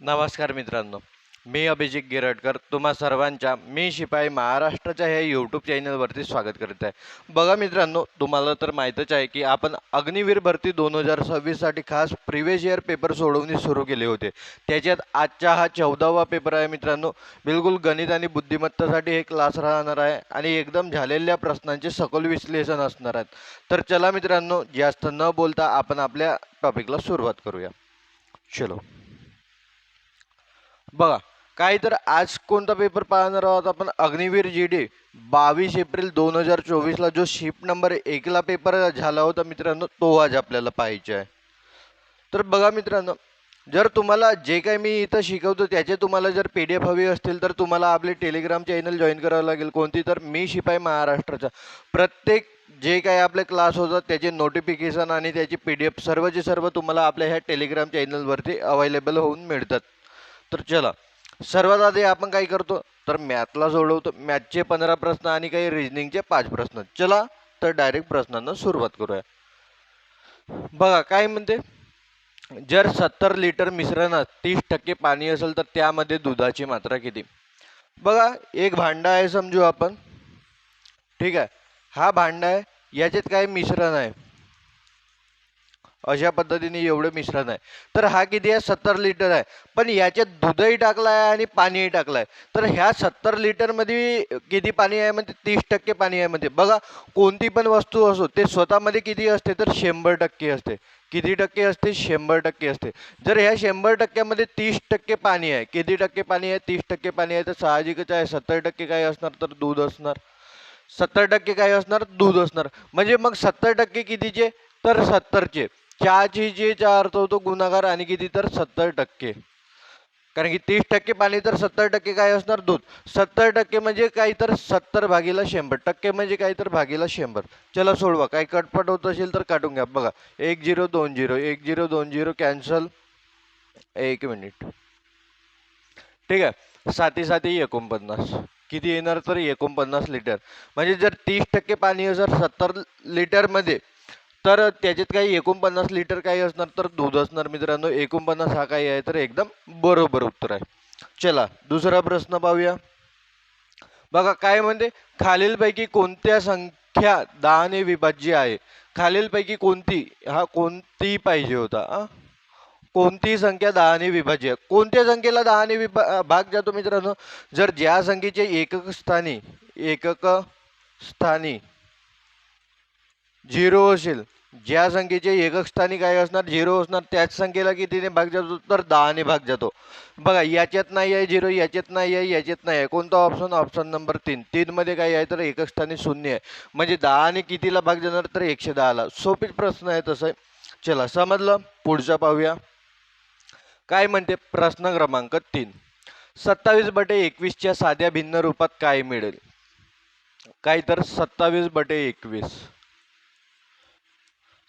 नमस्कार मित्रांनो, मी अभिजित गिरटकर तुम्हा सर्वांच्या मी शिपाई महाराष्ट्राच्या ह्या यूट्यूब चॅनलवरती स्वागत करत आहे। बघा मित्रांनो, तुम्हाला तर माहीतच आहे की आपण अग्निवीर भरती 2026साठी खास प्रिव्हियस इयर पेपर सोडवणे सुरू केले होते। त्याच्यात आजचा हा 14वा पेपर आहे मित्रांनो। बिलकुल गणित आणि बुद्धिमत्तासाठी हे क्लास राहणार आहे आणि एकदम झालेल्या प्रश्नांचे सखोल विश्लेषण असणार आहेत। तर चला मित्रांनो, जास्त न बोलता आपण आपल्या टॉपिकला सुरुवात करूया। चलो बघा, काय तर आज कोणता पेपर पाहणार आहोत आपण? अग्निवीर जीडी 22 एप्रिल 2024ला जो शिफ्ट नंबर 1ला पेपर झाला होता मित्रांनो, तो आज आपल्याला पाहायचा आहे। तर बघा मित्रांनो, जर तुम्हाला जे काही मी इथं शिकवतो त्याचे तुम्हाला जर PDF हवी असतील तर तुम्हाला आपले टेलिग्राम चॅनल जॉईन करावं लागेल। कोणती? तर मी शिपाई महाराष्ट्राचा। प्रत्येक जे काही आपले क्लास होतात त्याचे नोटिफिकेशन आणि त्याची PDF सर्वचे सर्व तुम्हाला आपल्या ह्या टेलिग्राम चॅनलवरती अवेलेबल होऊन मिळतात। तर चला, सर्वात आधी आपण काय करतो तर मॅथला सोडवतो। मॅथचे 15 प्रश्न आणि काही रिजनिंगचे 5 प्रश्न। चला तर डायरेक्ट प्रश्नांना सुरुवात करूया। बघा काय म्हणते, जर 70 लिटर मिश्रणात 30% पाणी असेल तर त्यामध्ये दुधाची मात्रा किती? बघा, एक भांडा आहे समजू आपण, ठीक आहे। हा भांडा आहे, याच्यात काय मिश्रण आहे, अशा पद्धतीने एवढं मिश्रण आहे। तर हा किती आहे? 70 लिटर आहे। पण याच्यात दूधही टाकलं आहे आणि पाणीही टाकलं आहे। तर ह्या 70 लिटरमध्ये किती पाणी आहे म्हणते? 30% पाणी आहे म्हणते। बघा, कोणती पण वस्तू असो ते स्वतःमध्ये किती असते तर 100% असते। किती टक्के असते? 100% असते। जर ह्या 100%मध्ये 30% पाणी आहे, किती टक्के पाणी आहे? 30% पाणी आहे, तर साहजिकच आहे 70% काय असणार तर दूध असणार। 70% काय असणार? दूध असणार। म्हणजे मग 70% कितीचे तर 70चे। चहाची जे चा अर्थ होतो गुणाकार आणि किती तर 70%, कारण की 30% पाणी तर 70% काय असणार? दूध। 70% म्हणजे काय तर 70 भागीला 100%, म्हणजे काय तर भागीला 100। चला सोडवा, काही कटपट होत असेल तर काटून घ्या। बघा, 1 0 2 0 1 0 2 0 कॅन्सल, 1 मिनिट, ठीक आहे। 7 7 49 किती येणार तर 49 लिटर। म्हणजे जर 30% पाणी जर 70 लिटरमध्ये, तर त्याच्यात काही 49 लिटर काही असणार तर दूध असणार मित्रांनो। 49 हा काही आहे तर एकदम बरोबर उत्तर आहे। चला दुसरा प्रश्न पाहूया। बघा काय म्हणते, खालीलपैकी कोणत्या संख्या 10 ने विभाज्य आहे? खालीलपैकी कोणती, हा कोणती पाहिजे होता, कोणती संख्या 10 ने विभाज्य आहे? कोणत्या संख्येला 10 ने भाग जातो मित्रांनो? जर ज्या संख्येचे एकक स्थानी 0 असेल, ज्या संख्येचे एकक स्थानी काय असणार? 0 असणार, त्याच संख्येला कितीने भाग जातो तर 10 ने भाग जातो। बघा, याच्यात नाही आहे 0, याच्यात नाही आहे, याच्यात नाही आहे। कोणता ऑप्शन? Option number 3। 3 मध्ये काय आहे तर एकक स्थानी 0 आहे। म्हणजे 10 ने कितीला भाग जाणार तर 110ला। सोपीच प्रश्न आहे तसं। चला समजलं, पुढचा पाहूया। काय म्हणते प्रश्न क्रमांक 3, 27/21च्या साध्या भिन्न रूपात काय मिळेल? काय तर 27/21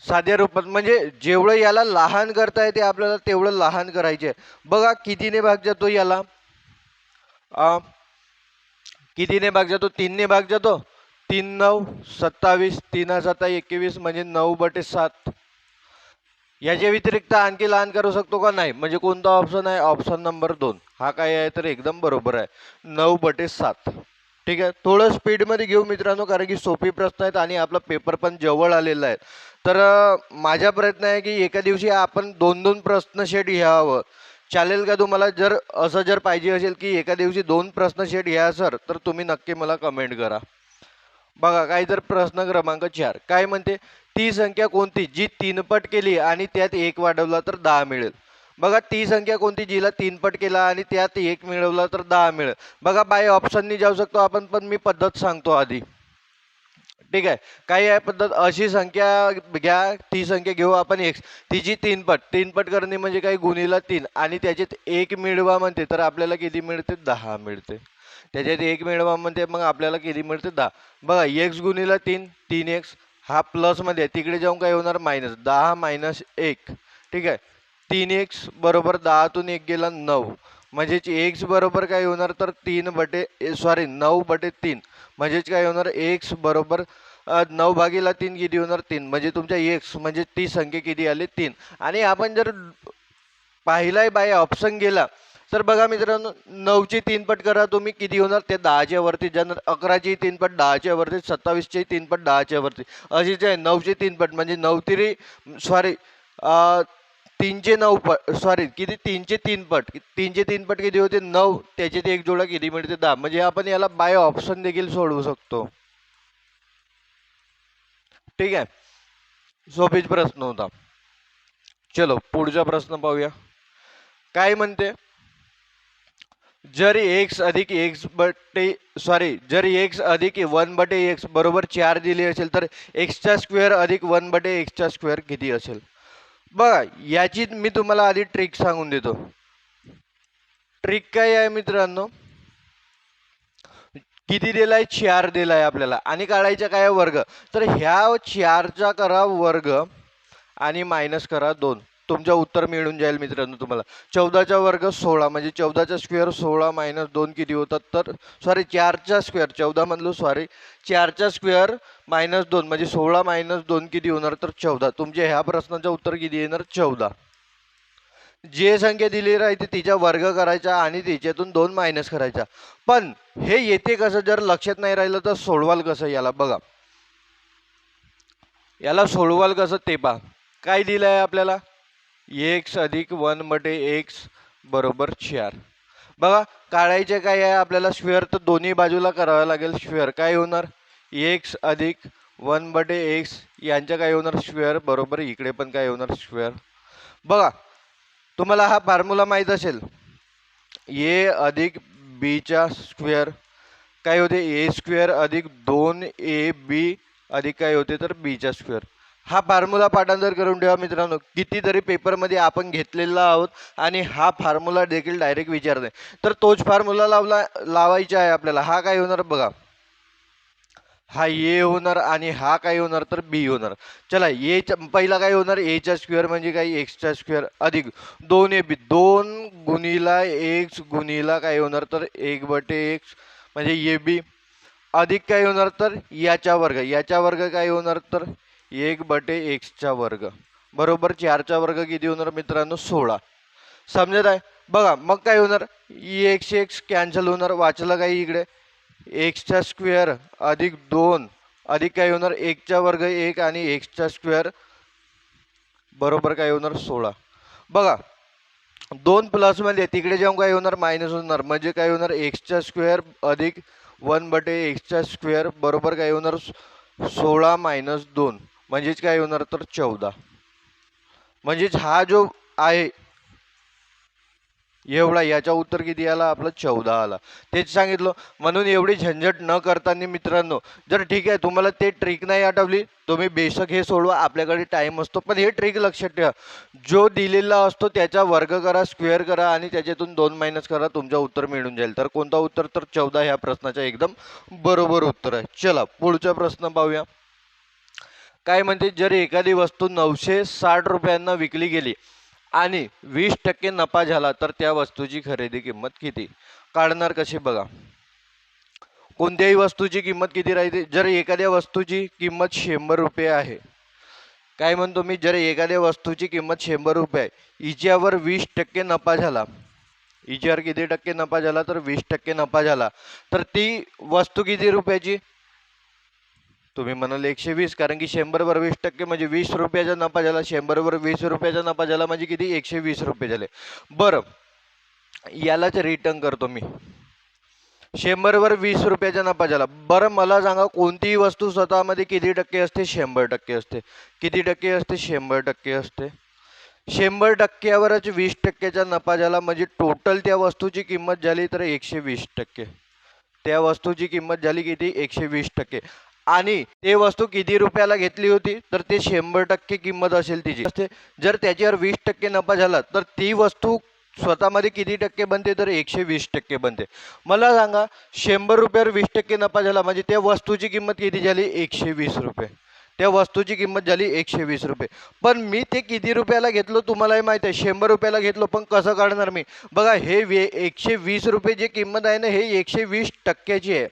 साध्या रूपात, म्हणजे जेवढं याला लहान करता येते आपल्याला तेवढं लहान करायचे। बघा कितीने भाग जातो याला, कितीने भाग जातो? 3 ने भाग जातो। 3 9 27, 3 7 21, म्हणजे 9/7। याच्या व्यतिरिक्त आणखी लहान करू शकतो का? नाही। म्हणजे कोणता ऑप्शन आहे? ऑप्शन नंबर 2 हा काय आहे तर एकदम बरोबर आहे, 9/7। ठीक आहे, थोडं स्पीडमध्ये घेऊ मित्रांनो, कारण की सोपी प्रश्न आहेत आणि आपला पेपर पण जवळ आलेला आहे। तर माझा प्रयत्न आहे की एका दिवशी आपण 2-2 प्रश्न सेट घ्यावं। चालेल का तुम्हाला? जर असं जर पाहिजे असेल की एका दिवशी 2 प्रश्न सेट घ्या सर, तर तुम्ही नक्की मला कमेंट करा। बघा काय तर प्रश्न क्रमांक 4 काय म्हणते, ती संख्या कोणती जी 3 पट केली आणि त्यात 1 वाढवला तर 10 मिळेल? बघा, ती संख्या कोणती जिला 3 पट केला आणि त्यात 1 मिळवला तर 10 मिळेल? बघा, बाय ऑप्शननी जाऊ शकतो आपण, पण मी पद्धत सांगतो आधी, ठीक आहे। काय आहे पद्धत? अशी संख्या घ्या, ती संख्या घेऊ आपण x, तिची 3 पट। 3 पट करणे म्हणजे काय? गुणीला 3, आणि त्याच्यात 1 मिळवा म्हणते तर आपल्याला किती मिळते? 10 मिळते। त्याच्यात 1 मिळवा म्हणते, मग आपल्याला किती मिळते? 10। बघा, x गुणीला 3 3x, हा प्लस मध्ये तिकडे जाऊन काय होणार? मायनस, 10 मायनस 1, ठीक आहे। 3x बरोबर 10तून 1 गेला 9, म्हणजेच x बरोबर काय होणार तर 9/3, म्हणजेच काय होणार? x बरोबर 9/3 किती होणार? 3, म्हणजे तुमच्या x म्हणजे ती संख्या किती आली? 3। आणि आपण जर पाहिलाय बाय ऑप्शन गेला तर बघा मित्रांनो, 9ची 3 पट करा तुम्ही, किती होणार ते 10च्या वरती जाणार. 11ची 3 पट 10च्या वरती, 27ची 3 पट 10च्या वरती, अशीच आहे. 9ची 3 पट म्हणजे 9 तिरी सॉरी 3चे 9 पट सॉरी किती 3चे 3 पट, 3चे 3 पट किती होते 9, त्याचे ते एक जोडा किती मिळते 10. म्हणजे आपण याला बाय ऑप्शन देखील सोडवू शकतो. ठीक आहे, सोपीच प्रश्न होता. चलो पुढचा प्रश्न पाहूया. काय म्हणते, जर एक्स अधिक एक्स बटे सॉरी जर एक्स अधिक 1/x बरोबर 4 दिले असेल तर एक्सचा स्क्वेअर अधिक 1/xचा स्क्वेअर किती असेल. बघा याची मी तुम्हाला आधी ट्रिक सांगून देतो. ट्रिक काय आहे मित्रांनो, किती दिलाय 4 दिलाय आपल्याला आणि काढायचा काय वर्ग. तर ह्या 4चा करा वर्ग आणि मायनस करा 2, तुमचं उत्तर मिळून जाईल मित्रांनो तुम्हाला. 14चा वर्ग 16 म्हणजे 14चा स्क्वेअर 16 मायनस 2 किती होतात, तर सॉरी 4चा स्क्वेअर 14 म्हणलो सॉरी 4चा स्क्वेअर मायनस 2 म्हणजे 16 मायनस 2 किती होणार, तर 14. तुमच्या ह्या प्रश्नाचं उत्तर किती येणार 14. जे संख्या दिली राहते तिचा वर्ग करायचा आणि तिच्यातून 2 मायनस करायचा. पण हे येते कसं, जर लक्षात नाही राहिलं तर सोडवाल कसं याला बघा. याला सोडवाल कसं ते पहा. काय दिलं आहे आपल्याला, एक्स अधिक 1/x बरोबर 4. बघा काढायचे काय आहे आपल्याला स्क्वेअर, तर दोन्ही बाजूला करावं लागेल स्क्वेअर. काय होणार एक्स अधिक 1/x यांच्या काय होणार स्क्वेअर बरोबर इकडे पण काय होणार स्क्वेअर. बघा तुम्हाला हा फॉर्म्युला माहीत असेल, ए अधिक बीचा स्क्वेअर काय होते ए स्क्वेअर अधिक 2ab अधिक काय होते तर बीचा स्क्वेअर. हा फॉर्म्युला पाठांतर करून ठेवा मित्रांनो, कितीतरी पेपरमध्ये आपण घेतलेला आहोत आणि हा फॉर्म्युला देखील डायरेक्ट विचारते. तर तोच फॉर्म्युला लावायचा आहे आपल्याला. हा काय होणार बघा, हा ए होणार आणि हा काय होणार तर बी होणार. चला ए पहिला काय होणार एचा स्क्वेअर म्हणजे काय एक्सचा स्क्वेअर अधिक 2ab 2 गुणिला एक्स गुणिला काय होणार तर 1/x म्हणजे ए बी अधिक काय होणार तर याचा वर्ग काय होणार तर 1/xचा वर्ग बरोबर 4चा वर्ग किती होणार मित्रांनो 16. समजत आहे. बघा मग काय होणार एक्स एक्स कॅन्सल होणार, वाचलं काही इकडे एक्सचा स्क्वेअर अधिक 2 अधिक काय होणार 1चा वर्ग 1 आणि एक्सचा स्क्वेअर बरोबर काय होणार 16. बघा 2 प्लस मध्ये तिकडे जाऊन काय होणार मायनस होणार म्हणजे काय होणार एक्सचा स्क्वेअर अधिक 1/xचा स्क्वेअर बरोबर काय होणार 16 मायनस 2 म्हणजेच काय होणार तर 14. म्हणजेच हा जो आहे एवढा, याचा उत्तर किती आला आपला 14 आला. तेच सांगितलं. म्हणून एवढी झंझट न करताना मित्रांनो, जर ठीक आहे तुम्हाला ते ट्रिक नाही आठवली तुम्ही बेशक हे सोडवा, आपल्याकडे टाइम असतो. पण हे ट्रिक लक्षात ठेवा, जो दिलेला असतो त्याचा वर्ग करा स्क्वेअर करा आणि त्याच्यातून 2 मायनस करा, तुमचं उत्तर मिळून जाईल. तर कोणता उत्तर तर 14 ह्या प्रश्नाचा एकदम बरोबर उत्तर आहे. चला पुढचा प्रश्न पाहूया. काय म्हणते, जर एखादी वस्तू 960 रुपयांना विकली गेली आणि 20% नफा झाला तर त्या वस्तूची खरेदी किंमत किती. काढणार कशी बघा. कोणत्याही वस्तूची किंमत किती राहते, जर एखाद्या वस्तूची किंमत 100 रुपये आहे, काय म्हणतो मी, जर एखाद्या वस्तूची किंमत 100 रुपये आहे, हिच्यावर 20% नफा झाला, हिच्यावर किती टक्के नफा झाला तर 20% नफा झाला, तर ती वस्तू किती रुपयाची. तुम्ही म्हणाल 120, कारण की 100 वर 20% म्हणजे 20 रुपयाचा नफा झाला, 100 वर 20 रुपयाचा नफा झाला म्हणजे किती 120 रुपये झाले. बरं यालाच रिटर्न करतो मी, 100 वर 20 रुपयाचा नफा झाला. बरं मला सांगा कोणतीही वस्तू स्वतःमध्ये किती टक्के असते 100% असते. किती टक्के असते 100% असते. 100%वरच 20%चा नफा झाला म्हणजे टोटल त्या वस्तूची किंमत झाली तर 120%. त्या वस्तूची किंमत झाली किती 120%. आणि ते वस्तू किती रुपयाला घेतली होती तर ते 100% किंमत असेल तिची. जर त्याच्यावर 20% नफा झाला तर ती वस्तू स्वतःमध्ये किती टक्के बनते तर 120% बनते. मला सांगा 100 रुपयावर 20% नफा झाला म्हणजे त्या वस्तूची किंमत किती झाली 120 रुपये. त्या वस्तूची किंमत झाली 120 रुपये. पण मी ते किती रुपयाला घेतलो तुम्हालाही माहित आहे 100 रुपयाला घेतलो. पण कसं काढणार मी बघा, हे 120 रुपये जी किंमत आहे ना हे 120%ची आहे.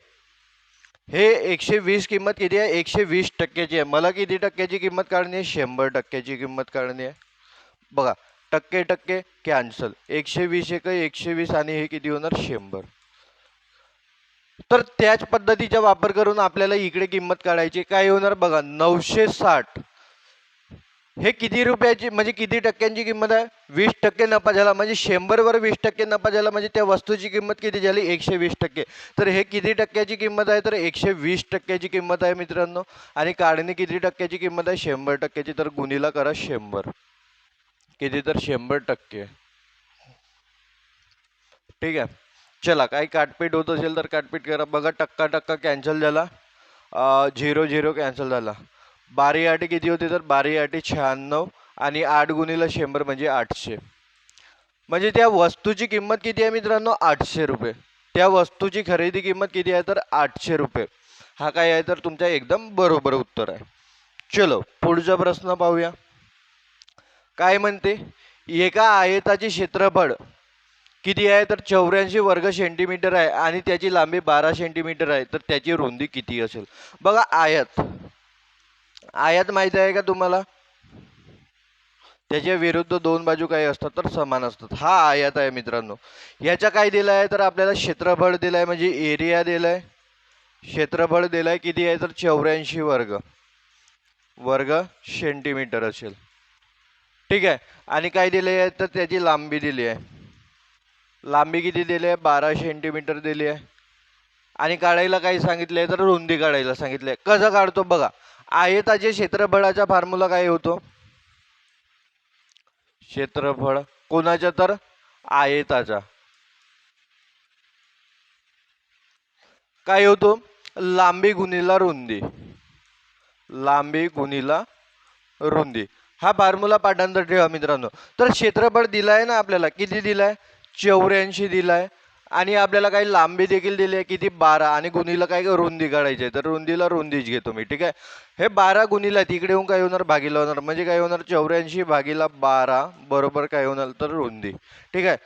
हे 120 किंमत किती आहे 120%ची आहे. मला किती टक्क्याची किंमत काढणी आहे 100%ची किंमत काढणी आहे. बघा टक्के टक्के कॅन्सल, 120 एक 120 आणि हे किती होणार 100. तर त्याच पद्धतीचा वापर करून आपल्याला इकडे किंमत काढायची. काय होणार बघा 960 हे किती रुपयाची म्हणजे किती टक्क्यांची किंमत आहे 20% नफा झाला. म्हणजे 100 वर 20% नफा झाला म्हणजे त्या वस्तूची किंमत किती झाली 120%. तर हे किती टक्क्याची किंमत आहे तर 120% किंमत आहे मित्रांनो. आणि काढणे किती टक्क्याची किंमत आहे 100%. तर गुणीला करा 100 किती तर 100%. ठीक आहे. चला काही काटपीट होत असेल तर काटपीट करा. बघा टक्का टक्का कॅन्सल झाला, 0 कॅन्सल झाला. 12 किती होते तर 12 96 आणि 8 गुणीला 100 म्हणजे 800. म्हणजे त्या वस्तूची किंमत किती आहे मित्रांनो 800 रुपये. त्या वस्तूची खरेदी किंमत किती आहे तर 800 रुपये. हा काय आहे तर तुमचा एकदम बरोबर उत्तर आहे. चलो पुढचा प्रश्न पाहूया. काय म्हणते एका आयताचे क्षेत्रफळ किती आहे तर 84 वर्ग सेंटीमीटर आहे आणि त्याची लांबी 12 सेंटीमीटर आहे. तर त्याची रुंदी किती असेल. बघा आयत, आयत माहिती आहे का तुम्हाला, त्याच्या विरुद्ध दोन बाजू काही असतात तर समान असतात. हा आयत आहे मित्रांनो. याचा काय दिलाय आहे तर आपल्याला क्षेत्रफळ दिलाय म्हणजे एरिया दिलाय. क्षेत्रफळ दिलाय किती आहे तर 84 वर्ग सेंटीमीटर असेल. ठीक आहे. आणि काय दिले आहे तर त्याची लांबी दिली आहे. लांबी किती दिली आहे 12 सेंटीमीटर दिली आहे. आणि काढायला काय सांगितलंय तर रुंदी काढायला सांगितलंय. कसं काढतो बघा, आयताचे क्षेत्रफळाचा फॉर्म्युला काय होतो, क्षेत्रफळ कोणाच्या तर आयताचा काय होतो लांबी गुणिला रुंदी, लांबी गुणिला रुंदी. हा फॉर्म्युला पाठांतर ठेवा मित्रांनो. तर क्षेत्रफळ दिलाय ना आपल्याला किती दिलाय 84 दिलाय आणि आपल्याला काही लांबी देखील दिली आहे किती 12 आणि गुणीला काय रुंदी काढायची आहे तर रुंदीला रुंदीच घेतो मी. ठीक आहे. हे 12 गुणीला तिकडे येऊन काय होणार भागीला होणार म्हणजे काय होणार 84 भागीला 12 बरोबर काय होणार तर रुंदी. ठीक आहे.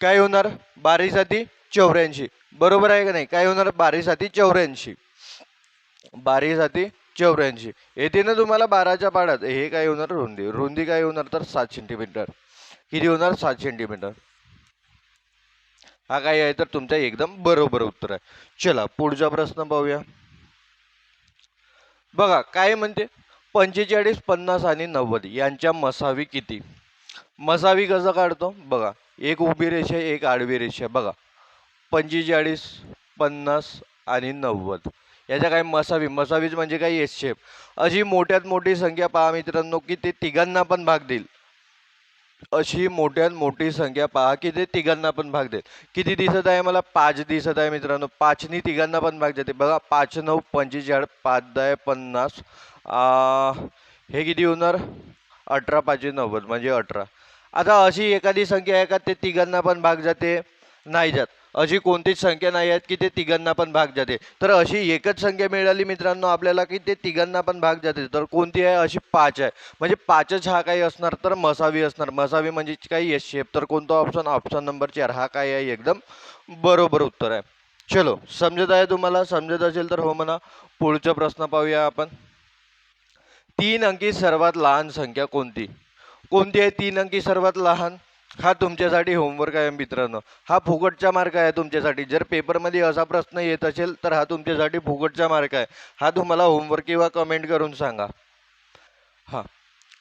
काय होणार 12 साती 84 बरोबर आहे का नाही. काय होणार 12 साती 84, 12 साती 84 येते ना तुम्हाला 12च्या पाड्यात. हे काय होणार रुंदी, रुंदी काय होणार तर 7 सेंटीमीटर. किती होणार 7 सेंटीमीटर. हा काय आहे तर तुमचा एकदम बरोबर उत्तर आहे. चला पुढचा प्रश्न पाहूया. बघा काय म्हणते 45 50 आणि 90 यांच्या मसावी किती. मसावी कसं काढतो बघा, एक उभी रेषा एक आडवी रेषा. बघा 45 50 आणि 90 याच्या काय मसावी, मसावीच म्हणजे काय एस शेप. अशी मोठ्यात मोठी संख्या पहा मित्रांनो की ते तिघांना पण भाग देईल. अशी मोठ्यात मोठी संख्या पहा की ते तिघांना पण भाग देईल. किती दिसत आहे मला 5 दिसत आहे मित्रांनो. 5नी तिघांना पण भाग देते. बघा 5 9 45 5 10 50 हे किती होणार 18 5 90 म्हणजे 18. आता अशी एखादी संख्या आहे का ते तिघांना पण भाग जाते नाही जात. अशी कोणतीच संख्या नाही आहेत की ते तिघांना पण भाग जाते. तर अशी एकच संख्या मिळाली मित्रांनो आपल्याला की ते तिघांना पण भाग जाते. तर कोणती आहे अशी 5 आहे. म्हणजे 5च हा काही असणार तर मसावी असणार. मसावी म्हणजे काही एस शेप. तर कोणता ऑप्शन, ऑप्शन नंबर 4 हा काय आहे एकदम बरोबर उत्तर आहे. चलो समजत आहे तुम्हाला, समजत असेल तर हो म्हणा. पुढचा प्रश्न पाहूया आपण. 3 अंकी सर्वात लहान संख्या कोणती. कोणती आहे 3 अंकी सर्वात लहान. हा तुमच्यासाठी होमवर्क आहे मित्रांनो. हा फुकटचा मार्क आहे तुमच्यासाठी. जर पेपरमध्ये असा प्रश्न येत असेल तर हा तुमच्यासाठी फुकटचा मार्क आहे. हा तुम्हाला होमवर्क किंवा कमेंट करून सांगा. हा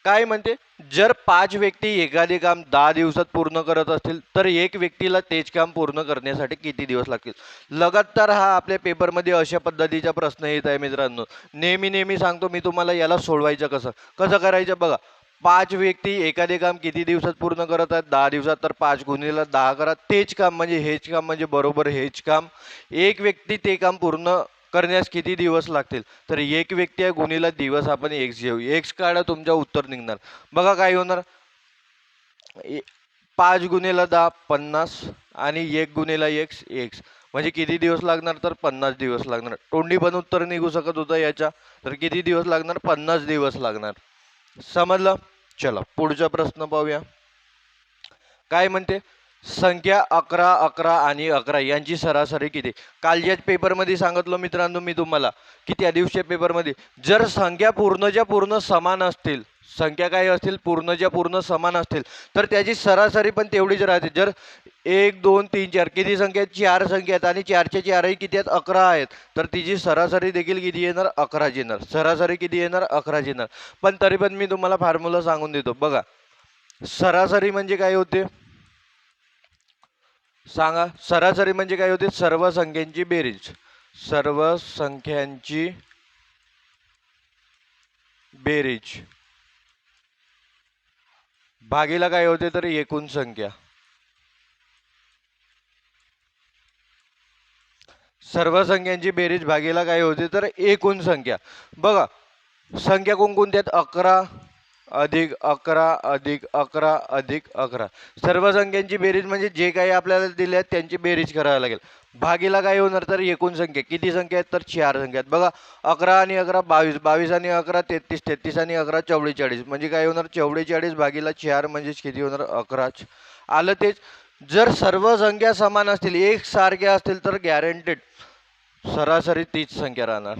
काय म्हणते जर 5 व्यक्ती एखादे काम 10 दिवसात पूर्ण करत असतील तर एक व्यक्तीला तेच काम पूर्ण करण्यासाठी किती दिवस लागतील. लगातार हा आपल्या पेपरमध्ये अशा पद्धतीचा प्रश्न येत आहे मित्रांनो. नेहमी सांगतो मी तुम्हाला याला सोडवायचं कसं कसं करायचं बघा. 5 व्यक्ती एखादे काम किती दिवसात पूर्ण करत आहेत 10 दिवसात. तर 5 गुणिले 10 करा. तेच काम म्हणजे हेच काम म्हणजे बरोबर हेच काम. एक व्यक्ती ते काम पूर्ण करण्यास किती दिवस लागतील तर एक व्यक्ती आहे गुणिला दिवस आपण एक्स घेऊ. एक्स काढा तुमच्या उत्तर निघणार. बघा काय होणार 5 गुणिला 10 50 आणि 1 गुणिला एक्स एक्स म्हणजे किती दिवस लागणार तर 50 दिवस लागणार. तोंडी पण उत्तर निघू शकत होतं याच्या. तर किती दिवस लागणार 50 दिवस लागणार. समजलं. चला पुढचा प्रश्न पाहूया. काय म्हणते संख्या 11 11 आणि 11 यांची सरासरी किती. कालच्याच पेपरमध्ये सांगितलं मित्रांनो मी तुम्हाला की त्या दिवशी पेपरमध्ये जर संख्या पूर्णच्या पूर्ण समान असतील, संख्या काही असतील पूर्णच्या पूर्ण समान असतील तर त्याची सरासरी पण तेवढीच राहते. जर 1 2 3 4 किती संख्या आहेत? 4 संख्या आहेत आणि 4च्या 4ही किती आहेत? 11 आहेत. तर तिची सरासरी देखील किती येणार? 11 येणार. सरासरी किती येणार? 11 येणार. पण तरी पण मी तुम्हाला फॉर्म्युला सांगून देतो बघा. सरासरी म्हणजे काय होते सांगा? सरासरी म्हणजे काय होते? सर्व संख्यांची बेरीज. सर्व संख्यांची बेरीज भागीला काय होते? तर एकूण संख्या. सर्व संख्यांची बेरीज भागीला काय होते? तर एकूण संख्या. बघा संख्या कोणकोणत्या आहेत? 11 अधिक 11 अधिक 11 अधिक 11. सर्व संख्यांची बेरीज म्हणजे जे काही आपल्याला दिले आहेत त्यांची बेरीज करावी लागेल. भागीला काय होणार? तर एकूण संख्या. किती संख्या आहेत? तर 4 संख्या आहेत. बघा 11 आणि 11 22, 22 आणि 11 33, 33 आणि 11 44. म्हणजे काय होणार? 44 भागीला 4 म्हणजेच किती होणार? 11. आलं तेच. जर सर्व संख्या समान असतील, एकसारख्या असतील तर गॅरंटेड सरासरी तीच संख्या राहणार.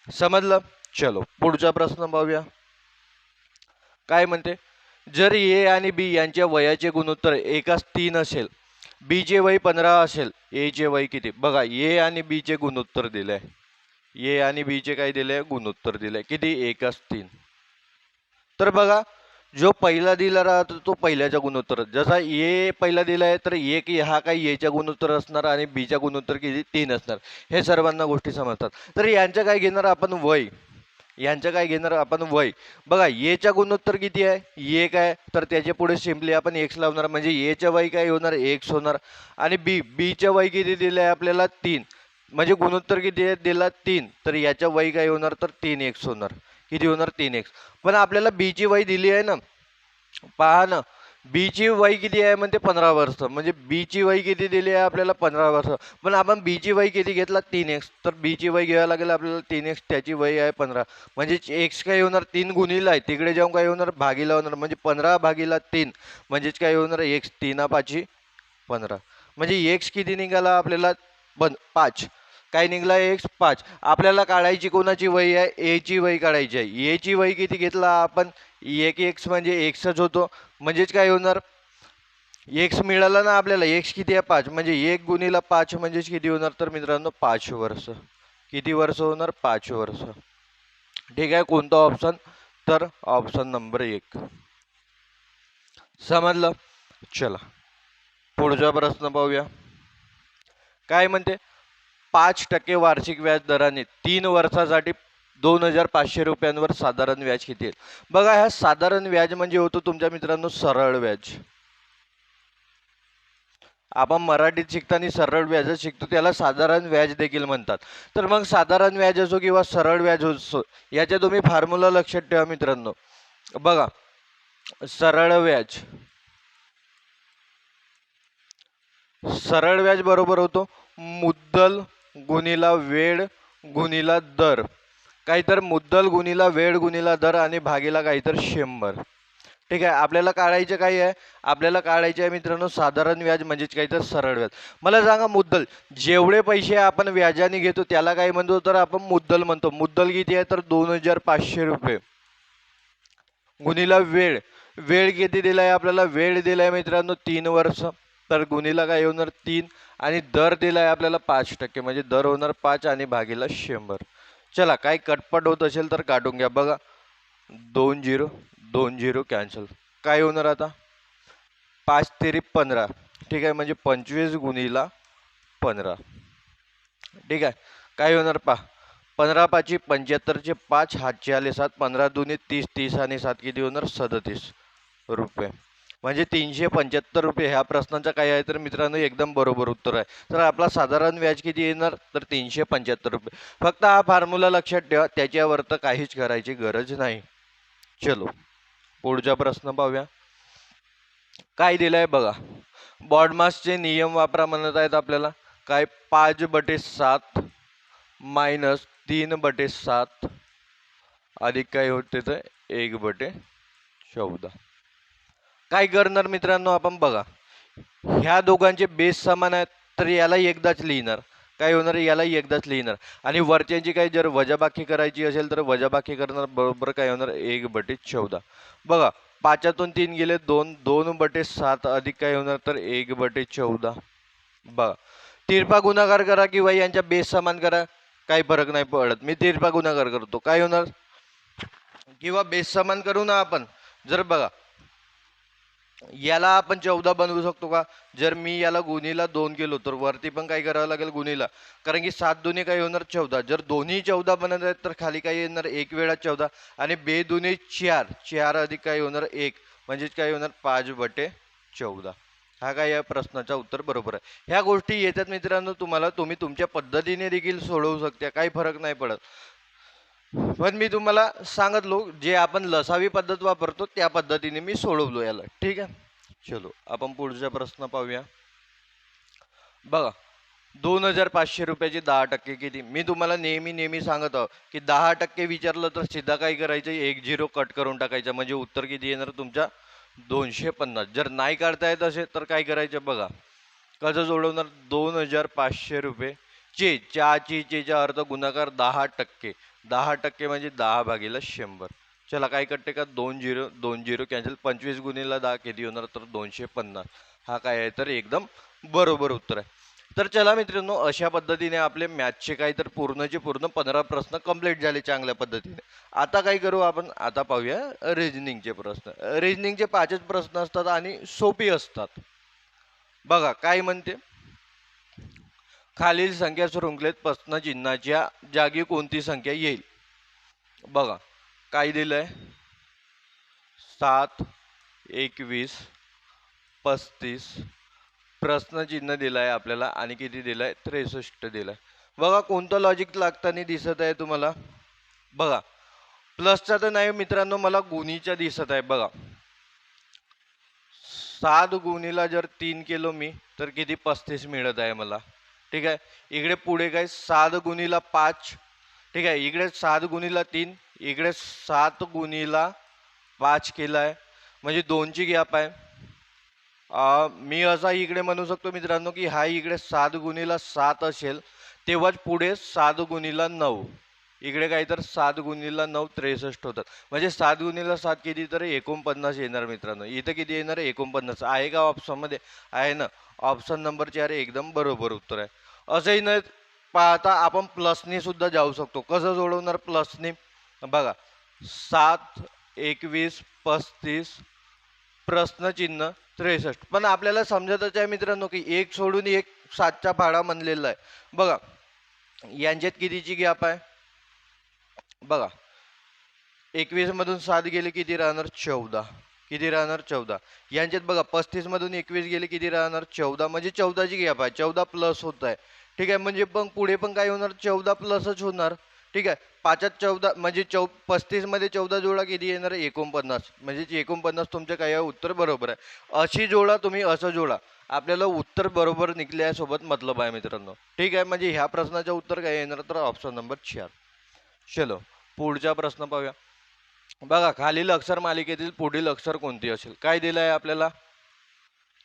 समजलं? चलो पुढचा प्रश्न पाहूया. काय म्हणते? जर ए आणि बी यांच्या वयाचे गुणोत्तर एकास 3 असेल, बी चे वय 15 असेल, ए चे वय किती? बघा ए आणि बी चे गुणोत्तर दिले आहे. ए आणि बी चे काय दिले? गुणोत्तर दिले. किती? एकास 3. तर बघा जो पहिला दिला राहतो तो पहिल्याच्या गुणोत्तर. जसा ए पहिला दिला आहे तर एक हा काही एच्या गुणोत्तर असणार आणि बीच्या गुणोत्तर किती? 3 असणार. हे सर्वांना गोष्टी समजतात. तर यांचं काय घेणार आपण? वय. यांचं काय घेणार आपण? वय. बघा एच्या गुणोत्तर किती आहे? 1 आहे. तर त्याच्या पुढे सिम्पली आपण x लावणार म्हणजे एच्या वय काय होणार? x होणार. आणि बीच्या वय किती दिले आहे आपल्याला? 3. म्हणजे गुणोत्तर किती आहे? दिला 3. तर याच्या वय काय होणार? तर 3x होणार. किती होणार? 3x. पण आपल्याला बीची वय दिली आहे ना, पहा ना बीची वय किती आहे? म्हणते 15 वर्ष. म्हणजे बीची वय किती दिली आहे आपल्याला? 15 वर्ष. पण आपण बीची वय किती घेतला? 3x. तर बीची वय घ्यायला लागेल आपल्याला 3x. त्याची वय आहे 15. म्हणजे x काय होणार? 3 गुणिला आहे. तिकडे जाऊन काय होणार? भागीला होणार. म्हणजे 15 भागीला 3 म्हणजेच काय होणार? x. 3 5 15. म्हणजे x किती निघाला आपल्याला? 5. काय निघाला? x 5. आपल्याला काढायची कोणाची वय आहे? ए ची वय काढायची आहे. ए ची वय किती घेतला आपण? 1x म्हणजे xच होतो. म्हणजेच काय होणार? x मिळाला ना आपल्याला. x किती आहे? 5. म्हणजे 1 गुणिला 5 म्हणजेच किती होणार? तर मित्रांनो 5 वर्ष. किती वर्ष होणार? 5 वर्ष. ठीक आहे. कोणता ऑप्शन? तर ऑप्शन नंबर 1. समजलं? चला पुढचा प्रश्न पाहूया. काय म्हणते? 5% वार्षिक व्याज दराने 3 वर्षासाठी 2500 रुपयांवर साधारण व्याज किती आहे? बघा ह्या साधारण व्याज म्हणजे होतो तुमच्या मित्रांनो सरळ व्याज. आपण मराठीत शिकताना सरळ व्याज शिकतो, त्याला साधारण व्याज देखील म्हणतात. तर मग साधारण व्याज असो किंवा सरळ व्याज असो, याच्या तुम्ही फॉर्म्युला लक्षात ठेवा मित्रांनो. बघा सरळ व्याज बरोबर होतो मुद्दल गुणिला वेळ गुणिला दर. काहीतर मुद्दल गुणिला वेळ गुणिला दर आणि भागीला काहीतर 100. ठीक आहे. आपल्याला काढायचं काय आहे? आपल्याला काढायचे आहे मित्रांनो साधारण व्याज म्हणजेच काहीतर सरळ व्याज. मला सांगा मुद्दल. जेवढे पैसे आपण व्याजाने घेतो त्याला काय म्हणतो? तर आपण मुद्दल म्हणतो. मुद्दल किती आहे? तर 2500 रुपये. गुणिला वेळ. वेळ किती दिलाय आपल्याला? वेळ दिलाय मित्रांनो 3 वर्ष. तर गुणिला काय होणार? 3. आणि दर दिलाय आपल्याला 5% म्हणजे दर होणार 5 आणि भागीला 100. चला काय कटपट होत असेल तर काढून घ्या. बघा 2 0 2 0 कॅन्सल. काय होणार आता? 5 तेरी 15. ठीक आहे. म्हणजे 25 गुणिला 15. ठीक आहे. काय होणार पहा? 15 5 75 5 हातचे आले 7. 15 दुने 30. 30 आणि 7 किती होणार? 37 रुपये. म्हणजे 375 रुपये. ह्या प्रश्नाचा काय आहे तर मित्रांनो एकदम बरोबर उत्तर आहे. तर आपला साधारण व्याज किती येणार? तर 375 रुपये. फक्त हा फॉर्म्युला लक्षात ठेवा, त्याच्यावर तर काहीच करायची गरज नाही. चलो पुढचा प्रश्न पाहूया. काय दिलंय बघा. बॉडमासचे नियम वापरा म्हणत आहेत आपल्याला. काय? 5/7 मायनस 3/7 अधिक काय होते तर 1/14. काय करणार मित्रांनो आपण? बघा ह्या दोघांचे बेस समान आहेत तर याला एकदाच लिहिणार. काय होणार यालाही एकदाच लिहिणार आणि वरच्यांची काही जर वजाबाकी करायची असेल तर वजाबाकी करणार बरोबर काय होणार 1/14. बघा 5तून 3 गेले 2, 2/7 अधिक काय होणार तर 1/14. बघा तिरपा गुणाकार करा किंवा यांच्या बेस समान करा, काही फरक नाही पडत. मी तिरपा गुणाकार करतो, काय होणार किंवा बेस समान करू ना आपण. जर बघा याला आपण 14 बनवू शकतो का, जर मी याला गुणीला 2 केलो तर वरती पण काय करावं लागेल गुणीला, कारण की 7 दुने काय होणार 14. जर दोन्ही 14 बनत आहेत तर खाली काय येणार 1 वेळा 14 आणि बे दुने 4, 4 अधिक काय होणार 1 म्हणजेच काय होणार 5/14. हा काय या प्रश्नाचा उत्तर बरोबर आहे. ह्या गोष्टी येतात मित्रांनो तुम्हाला, तुम्ही तुमच्या पद्धतीने देखील सोडवू शकता, काही फरक नाही पडत. पण मी तुम्हाला सांगितलो जे आपण लसावी पद्धत वापरतो त्या पद्धतीने मी सोडवलो याला, ठीक आहे. चलो आपण पुढचा प्रश्न पाहूया. बघा 2500 रुपयाचे 10% किती. मी तुम्हाला नेहमी सांगत आहो की 10% विचारलं तर सीधा काय करायचं 1 झिरो कट करून टाकायचं, म्हणजे उत्तर किती येणार तुमच्या 250. जर नाही काढता येत असेल तर काय करायचं बघा, कसं जोडवणार 2500 रुपये चे चेचा अर्थ गुणाकार 10%. 10% म्हणजे 10/100. चला काय कटते का 2 झिरो कॅन्सल. 25 गुणिले 10 किती होणार तर 250. हा काय आहे तर एकदम बरोबर उत्तर आहे. तर चला मित्रांनो अशा पद्धतीने आपले मॅथचे काही तर पूर्णचे पूर्ण 15 प्रश्न कंप्लीट झाले चांगल्या पद्धतीने. आता काय करू आपण, आता पाहूया रिजनिंगचे प्रश्न. रिजनिंगचे 5च प्रश्न असतात आणि सोपी असतात. बघा काय म्हणते, खालील संख्या शृंखलेत प्रश्न चिन्हाच्या जागी कोणती संख्या येईल. बघा काय दिलंय 7, 21, 35 प्रश्नचिन्ह दिलाय आपल्याला आणि किती दिलाय 63 दिलाय. बघा कोणतं लॉजिक लागताना दिसत आहे तुम्हाला. बघा प्लसचा तर नाही मित्रांनो, मला गुणीचा दिसत आहे. बघा 7 गुणीला जर 3 केलो मी तर किती 35 मिळत आहे मला, ठीक आहे. इकडे पुढे काय 7 गुणीला 5, ठीक आहे. इकडे 7 गुणीला 3, इकडे 7 गुणीला 5 केलाय म्हणजे 2ची गॅप आहे. मी असा इकडे म्हणू शकतो मित्रांनो की हा इकडे 7 गुणीला 7 असेल तेव्हाच पुढे 7 गुणीला 9, इकडे काय तर 7 गुणीला 9 63 होतात. म्हणजे 7 गुणीला 7 किती तर 49 येणार मित्रांनो. इथं किती येणार 49 आहे का ऑप्शनमध्ये, आहे ना. ऑप्शन नंबर 4 एकदम बरोबर उत्तर आहे. असंही न पाहता आपण प्लसने सुद्धा जाऊ शकतो. कसं सोडवणार प्लसने, बघा 7, 21, 35 प्रश्नचिन्ह 63. पण आपल्याला समजतच आहे मित्रांनो की एक सोडून एक 7चा भाडा म्हणलेला आहे. बघा यांच्यात कितीची गॅप आहे, बघा 21 मधून 7 गेले किती राहणार 14, किती राहणार 14. यांच्यात बघा 35 मधून 21 गेले किती राहणार 14, म्हणजे 14ची गॅप आहे. 14 प्लस होत आहे, ठीक आहे. म्हणजे पण पुढे पण काय होणार 14 प्लसच होणार, ठीक आहे. 5त 14 म्हणजे 35 मध्ये 14 जोडा किती येणार 49, म्हणजे 49 तुमचं काय आहे उत्तर बरोबर आहे. अशी जोडा तुम्ही, असं जोडा, आपल्याला उत्तर बरोबर निघल्यासोबत मतलब आहे मित्रांनो, ठीक आहे. म्हणजे ह्या प्रश्नाचं उत्तर काय येणार तर ऑप्शन नंबर 4. चलो पुढचा प्रश्न पाहूया. बघा खालील अक्षर मालिकेतील पुढील अक्षर कोणती असेल. काय दिलं आहे आपल्याला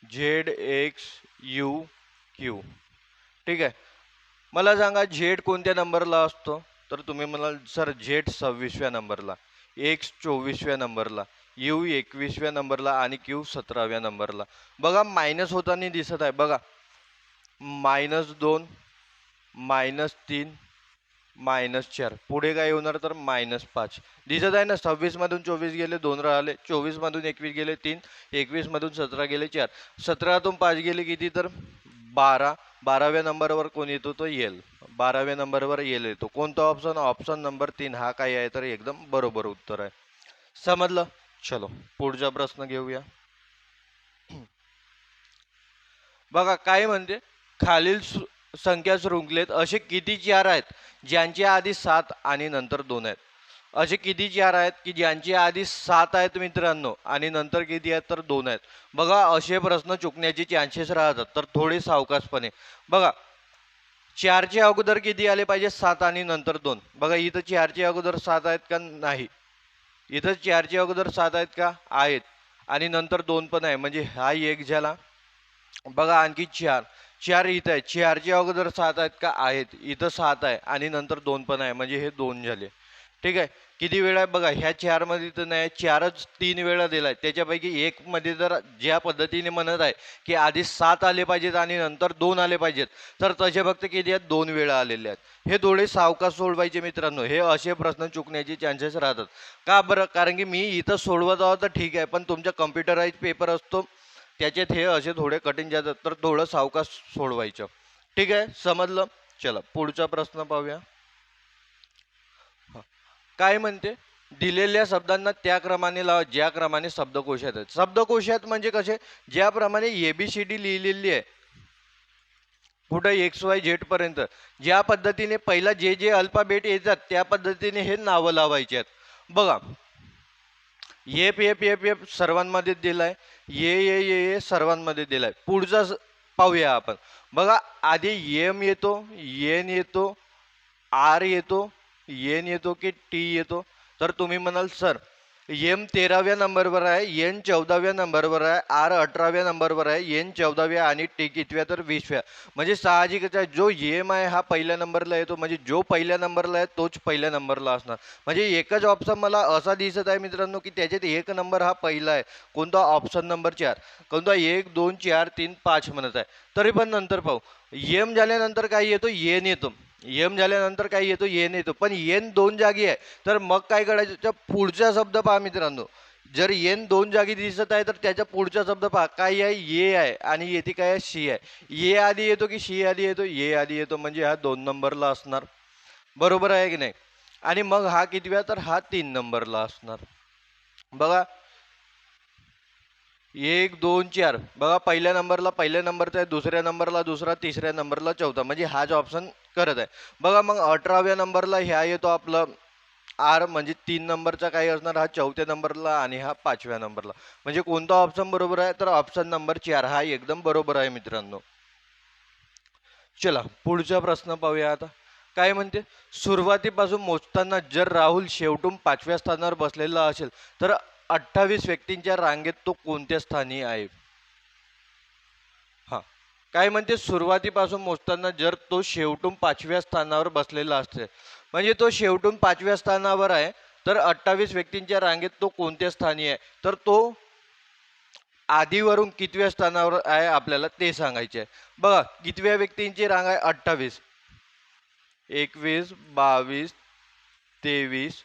ZXUQ, ठीक आहे. मला सांगा झेड कोणत्या नंबरला असतो, तर तुम्ही म्हणाल सर झेड 26व्या नंबरला, एक्स 24व्या नंबरला, यू 21व्या नंबरला आणि क्यू 17व्या नंबरला. बघा मायनस होताना दिसत आहे. बघा -2, -3, -4, पुढे काय होणार तर -5 दिसत आहे ना. 26 मधून 24 गेले 2 राहिले, 24 मधून 21 गेले 3, 21 मधून 17 गेले 4, 17तून 5 गेले किती तर 12. 12व्या नंबरवर कोण येतो तो येल, 12व्या नंबरवर येल येतो. कोणता ऑप्शन, ऑप्शन नंबर 3 हा काय आहे तर एकदम बरोबर उत्तर आहे. समजलं. चलो पुढचा प्रश्न घेऊया. बघा काय म्हणते, खालील संख्या शृंखलेत असे किती 4 आहेत ज्यांच्या आधी 7 आणि नंतर 2 आहेत. असे किती 4 आहेत की ज्यांच्या आधी 7 आहेत मित्रांनो आणि नंतर किती आहेत तर 2 आहेत. बघा असे प्रश्न चुकण्याचे चान्सेस राहतात, तर थोडे सावकाशपणे बघा. 4चे अगोदर किती आले पाहिजे 7 आणि नंतर 2. बघा इथं 4चे अगोदर 7 आहेत का नाही, इथं 4चे अगोदर 7 आहेत का आहेत आणि नंतर 2 पण आहे, म्हणजे हा एक झाला. बघा आणखी 4, 4 इथं आहे, 4च्या अगोदर 7 आहेत का आहेत, इथं 7 आहे आणि नंतर 2 पण आहे, म्हणजे हे 2 झाले. ठीक आहे. किती वेळा आहे बघा, ह्या 4 मध्ये तर नाही, 4च 3 वेळा दिलाय. त्याच्यापैकी एक मध्ये जर ज्या पद्धतीने म्हणत आहे की आधी 7 आले पाहिजेत आणि नंतर 2 आले पाहिजेत, तर तसे फक्त किती आहेत, 2 वेळा आलेले आहेत. हे थोडे सावकाश सोडवायचे मित्रांनो. हे असे प्रश्न चुकण्याचे चान्सेस राहतात. का बरं? कारण की मी इथं सोडवत आहोत तर ठीक आहे, पण तुमचा कम्प्युटराइज पेपर असतो, त्याच्यात हे असे थोडे कठीण जातात, तर थोडं सावकाश सोडवायचं. ठीक आहे, समजलं? चला पुढचा प्रश्न पाहूया. काय म्हणते? दिलेल्या शब्दांना त्या क्रमाने लावा ज्या क्रमाने शब्दकोशात आहेत. शब्दकोशात म्हणजे कसे? ज्याप्रमाणे ABCD लिहिलेली आहे, कुठं XYZ पर्यंत, ज्या पद्धतीने पहिला जे जे अल्फाबेट येतात त्या पद्धतीने हे नावं लावायचे आहेत. बघा, एफ एफ एफ एफ सर्वांमध्ये दिलाय, ये सर्वांमध्ये दिलाय. पुढचा पाहूया आपण. बघा, आधी एम येतो, एन येतो, आर येतो, एन येतो की टी येतो? तर तुम्ही म्हणाल सर एम 13व्या नंबरवर आहे, एन 14व्या नंबरवर आहे, आर 18व्या नंबरवर आहे, एन 14व्या आणि टी कितव्या? तर 20व्या. म्हणजे साहजिकच आहे, जो एम आहे हा पहिल्या नंबरला येतो, म्हणजे जो पहिल्या नंबरला आहे तोच पहिल्या नंबरला असणार. म्हणजे एकच ऑप्शन मला असा दिसत आहे मित्रांनो की त्याच्यात एक नंबर हा पहिला आहे. कोणता? Option number 4. कोणता? 1 2 4 3 5 म्हणत आहे. तरी पण नंतर पाहू. एम झाल्यानंतर काय येतो? एन येतो. एम झाल्यानंतर काय येतो? एन येतो. पण एन 2 जागी आहे, तर मग काय करायचं? पुढचा शब्द पहा मित्रांनो. जर एन 2 जागी दिसत आहे तर त्याच्या पुढचा शब्द पहा. काय आहे? ये आहे आणि येथे काय आहे? शी आहे. ये आधी येतो की शी आधी येतो? ये आधी येतो, म्हणजे हा 2 नंबरला असणार. बरोबर आहे की नाही? आणि मग हा कितव्या? तर हा 3 नंबरला असणार. बघा, 1 2 4. बघा, पहिल्या नंबरला पहिल्या नंबरचा आहे, दुसऱ्या नंबरला दुसरा, तिसऱ्या नंबरला चौथा, म्हणजे हाच ऑप्शन करत आहे. बघा, मग 18व्या नंबरला ह्या येतो आपलं आर, म्हणजे 3 नंबरचा काही असणार, हा 4थ्या नंबरला आणि हा 5व्या नंबरला. म्हणजे कोणता ऑप्शन बरोबर आहे? तर ऑप्शन नंबर 4 हा एकदम बरोबर आहे मित्रांनो. चला पुढचा प्रश्न पाहूया आता. काय म्हणते? सुरुवातीपासून मोजताना जर राहुल शेवटून 5व्या स्थानावर बसलेला असेल तर 28 व्यक्तींच्या रांगेत तो कोणत्या स्थानी आहे? हा, काय म्हणते? सुरुवातीपासून मोजताना जर तो शेवटून 5व्या स्थानावर बसलेला असेल, म्हणजे तो शेवटून 5व्या स्थानावर आहे, तर 28 व्यक्तींच्या रांगेत तो कोणत्या स्थानी आहे? तर तो आधीवरून कितव्या स्थानावर आहे आपल्याला ते सांगायचे आहे. बघा, कितव्या व्यक्तींची रांग आहे? 28. 21 22 23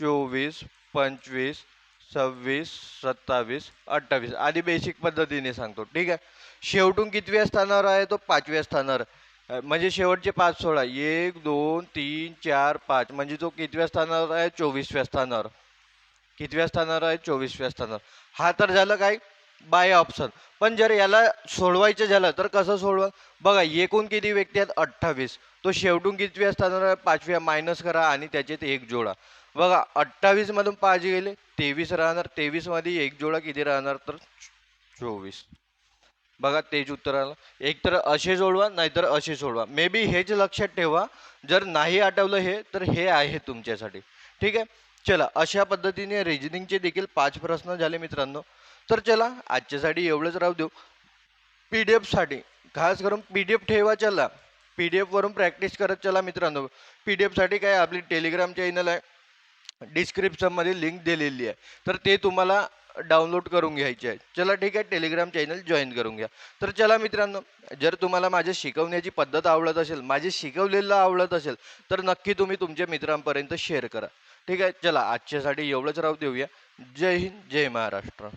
24 25 26 27 28. आधी बेसिक पद्धतीने सांगतो, ठीक आहे. शेवटून कितव्या स्थानावर आहे? तो 5व्या स्थानावर. म्हणजे शेवटचे 5 सोडा. 1 2 3 4 5, म्हणजे तो कितव्या स्थानावर आहे? 24व्या स्थानावर. कितव्या स्थानावर आहे? 24व्या स्थानावर. हा तर झालं काय? By option. पण जर याला सोडवायचं झालं तर कसं सोडवा? बघा, एकूण किती व्यक्ती आहेत? 28. तो शेवटून कितव्या स्थानावर आहे? 5व्या. मायनस करा आणि त्याच्यात एक जोडा. बघा, 28 मधून 5 गेले, 23 राहणार. 23 मध्ये एक जोडा किती राहणार? तर 24. बघा, तेच उत्तर आलं. एक तर असे सोडवा, नाहीतर असे सोडवा. मे बी हेच लक्षात ठेवा. जर नाही आठवलं हे, तर हे आहे तुमच्यासाठी. ठीक आहे. चला, अशा पद्धतीने रिजनिंगचे देखील 5 प्रश्न झाले मित्रांनो. तर चला, आजच्यासाठी एवढंच राहू देऊ. PDF साठी खास करून PDF ठेवा. चला, PDF वरून प्रॅक्टिस करत चला मित्रांनो. PDF साठी काय, आपली टेलिग्राम चॅनल आहे, डिस्क्रिप्शनमध्ये लिंक दिलेली आहे, तर ते तुम्हाला डाउनलोड करून घ्यायचे आहे. चला ठीक आहे, टेलिग्राम चॅनल जॉईन करून घ्या. तर चला मित्रांनो, जर तुम्हाला माझ्या शिकवण्याची पद्धत आवडत असेल, माझे शिकवलेलं आवडत असेल, तर नक्की तुम्ही तुमच्या मित्रांपर्यंत शेअर करा. ठीक आहे. चला, आजच्यासाठी एवढंच राहू देऊया. जय हिंद, जय महाराष्ट्र.